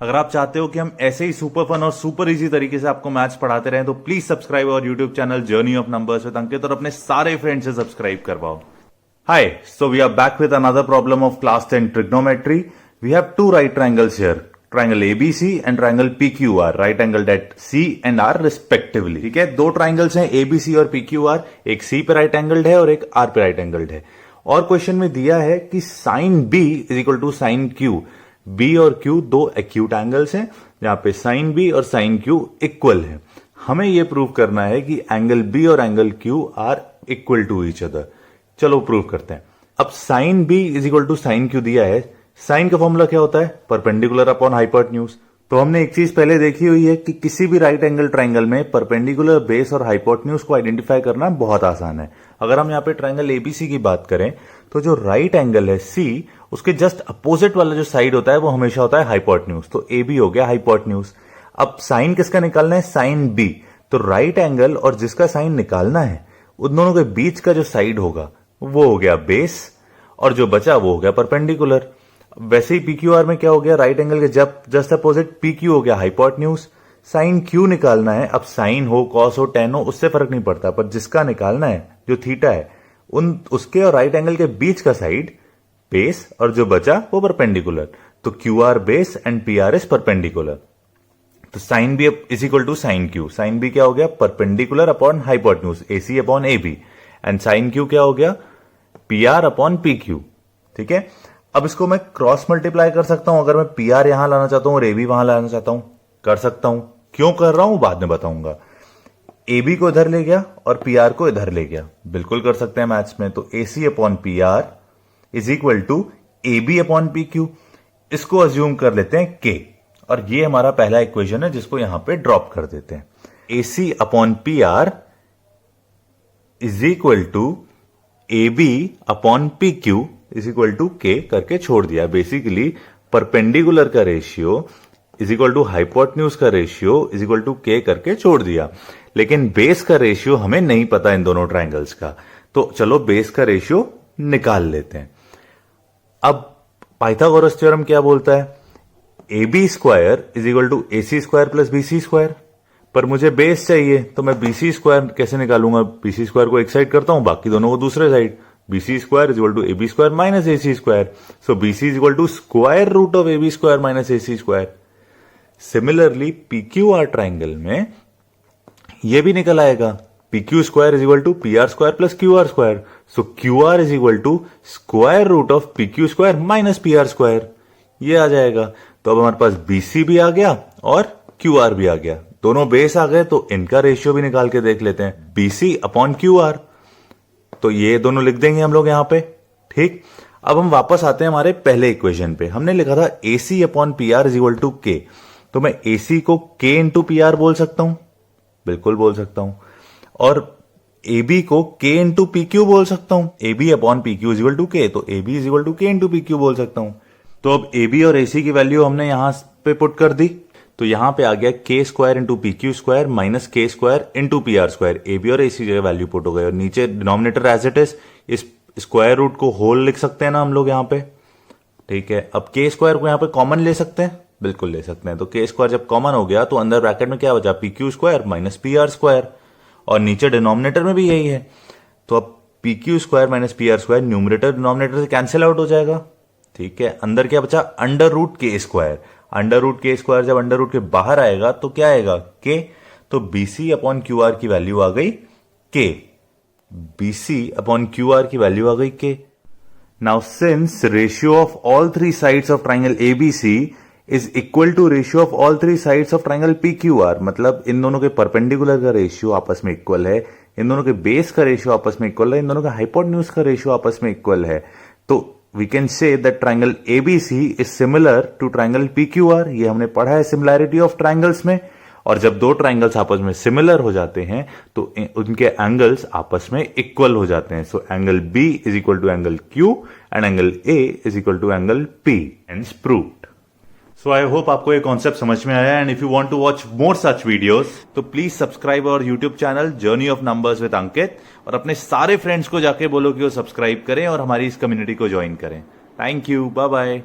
अगर आप चाहते हो कि हम ऐसे ही सुपर फन और सुपर इजी तरीके से आपको मैथ्स पढ़ाते रहें तो प्लीज सब्सक्राइब और YouTube channel journey of numbers with Ankit और अपने सारे फ्रेंड्स से सब्सक्राइब करवाओ. Hi, so we are back with another problem of class 10 trigonometry. We have two right triangles here, triangle ABC and triangle PQR, right angled at C and R respectively. ठीक है, दो triangles हैं ABC और PQR, एक C पे right angled है और एक R पे right angled है. और क्वेश्चन में दिया है कि sin B is equal to sin Q. B और Q दो acute angles हैं, जहां पे sin B और sin Q इक्वल है. हमें यह प्रूव करना है कि एंगल B और angle Q are equal to each other. चलो प्रूव करते हैं. अब sine B is equal to sine Q दिया है. साइन का फॉर्मूला क्या होता है? Perpendicular upon hypotenuse. तो हमने एक चीज पहले देखी हुई है कि किसी भी राइट एंगल ट्राइंगल में परपेंडिकुलर बेस और हाइपोटेन्यूज को आइडेंटिफाई करना बहुत आसान है. अगर हम यहाँ पे ट्राइंगल एबीसी की बात करें तो जो राइट एंगल है सी, उसके जस्ट अपोजिट वाला जो साइड होता है वो हमेशा होता है हाइपोटेन्यूज. तो ए बी हो गया हाइपोटेन्यूज. अब साइन किसका निकालना है? Sine B. तो राइट एंगल और जिसका साइन निकालना है उन दोनों के बीच का जो साइड होगा वो हो गया बेस और जो बचा वो हो गया परपेंडिकुलर. वैसे ही पीक्यूआर में क्या हो गया? राइट एंगल के जस्ट अपोजिट पीक्यू हो गया हाइपोटेन्यूज. साइन क्यू निकालना है. अब साइन हो, कॉस हो, टेन हो, उससे फर्क नहीं पड़ता, पर जिसका निकालना है जो थीटा है उसके और राइट एंगल के बीच का साइड बेस और जो बचा वो परपेंडिकुलर. तो Q R base and P R is perpendicular. तो sine B is equal to sine Q. Sine B क्या हो गया? Perpendicular upon hypotenuse, AC upon A B. And sine Q क्या हो गया? P R upon P Q. ठीक है, अब इसको मैं क्रॉस मल्टीप्लाई कर सकता हूं. अगर मैं पी आर यहां लाना चाहता हूं और ए बी वहां लाना चाहता हूं, कर सकता हूं. क्यों कर रहा हूं बाद में बताऊंगा. ए बी को इधर ले गया और पी आर को इधर ले गया, बिल्कुल कर सकते हैं मैथ्स में. तो A C upon P R is equal to A B upon P Q. इसको अज्यूम कर लेते हैं के, और ये हमारा पहला इक्वेशन है जिसको यहां पे ड्रॉप कर देते हैं. A C upon P R is equal to A B upon P Q is equal to K करके छोड़ दिया. बेसिकली परपेंडिकुलर का ratio is equal to hypotenuse का ratio is equal to K करके छोड़ दिया. लेकिन बेस का रेशियो हमें नहीं पता इन दोनों ट्राइंगल्स का, तो चलो बेस का रेशियो निकाल लेते हैं. अब पाइथागोरस थ्योरम क्या बोलता है? A B square is equal to A C square plus B C square. पर मुझे बेस चाहिए तो मैं बीसी स्क्वायर कैसे निकालूंगा? बीसी स्क्वायर को एक साइड करता हूं, बाकी दोनों को दूसरे side. BC square is equal to A B square minus A C square. So BC is equal to square root of A B square minus A C square. Similarly PQ R triangle में यह भी निकल आएगा. PQ square is equal to P R square plus Q R square. So Q R is equal to square root of PQ square minus P R square. ये आ जाएगा. तो अब हमारे पास बीसी भी आ गया और क्यू आर भी आ गया. दोनों बेस आ गए तो इनका रेशियो भी निकाल के देख लेते हैं. बीसी अपॉन क्यू आर, तो ये दोनों लिख देंगे हम लोग यहां पे. ठीक, अब हम वापस आते हैं हमारे पहले इक्वेशन पे. हमने लिखा था A C upon P R is equal to K. तो मैं ए सी को के इंटू पी आर बोल सकता हूं, बिल्कुल बोल सकता हूं. और ए बी को के इंटू पी क्यू बोल सकता हूं. A B upon P Q is equal to K, तो A B is equal to K into P Q बोल सकता हूं. तो अब ए बी और ए सी की वैल्यू हमने यहां पे पुट कर दी. तो यहां पे आ गया K square into P Q square minus K square into P R square. A B और ए सी जगह वैल्यू पुट हो गई और नीचे डिनोमिनेटर एज इट इज. इस स्क्वायर रूट को होल लिख सकते हैं ना हम लोग यहां पे. ठीक है, अब के स्क्वायर को यहां पे कॉमन ले सकते हैं, बिल्कुल ले सकते हैं. तो के स्क्वायर जब कॉमन हो गया तो अंदर ब्रैकेट में क्या बचा? P Q square minus P R square, और नीचे डिनोमिनेटर में भी यही है. तो अब P Q square minus P R square numerator denominator से कैंसिल आउट हो जाएगा. ठीक है, अंदर क्या बचा? अंडर रूट के स्क्वायर. अंडर रूट के स्क्वायर जब अंडर रूट के बाहर आएगा तो क्या आएगा? के. तो बीसी अपॉन क्यू आर की वैल्यू आ गई के. बीसी अपॉन क्यू आर की वैल्यू आ गई K. Now since ratio of all three sides of triangle ABC is equal to ratio of all three sides of triangle P Q R, मतलब इन दोनों के परपेंडिकुलर का रेशियो आपस में इक्वल है, इन दोनों के बेस का रेशियो आपस में इक्वल है, इन दोनों का हाइपोटेन्यूज का रेशियो आपस में इक्वल है. तो we can say that triangle ABC is similar to triangle PQR. ये हमने पढ़ा है similarity of triangles में. और जब दो ट्राइंगल्स आपस में सिमिलर हो जाते हैं तो उनके एंगल्स आपस में इक्वल हो जाते हैं. So angle B is equal to angle Q and angle A is equal to angle P. Hence proved. So I hope आपको ये कॉन्सेप्ट समझ में आया. And if you want to watch more such videos तो please subscribe our YouTube channel journey of numbers with Ankit, और अपने सारे friends को जाके बोलो कि वो सब्सक्राइब करें और हमारी इस कम्युनिटी को ज्वाइन करें. Thank you, bye bye.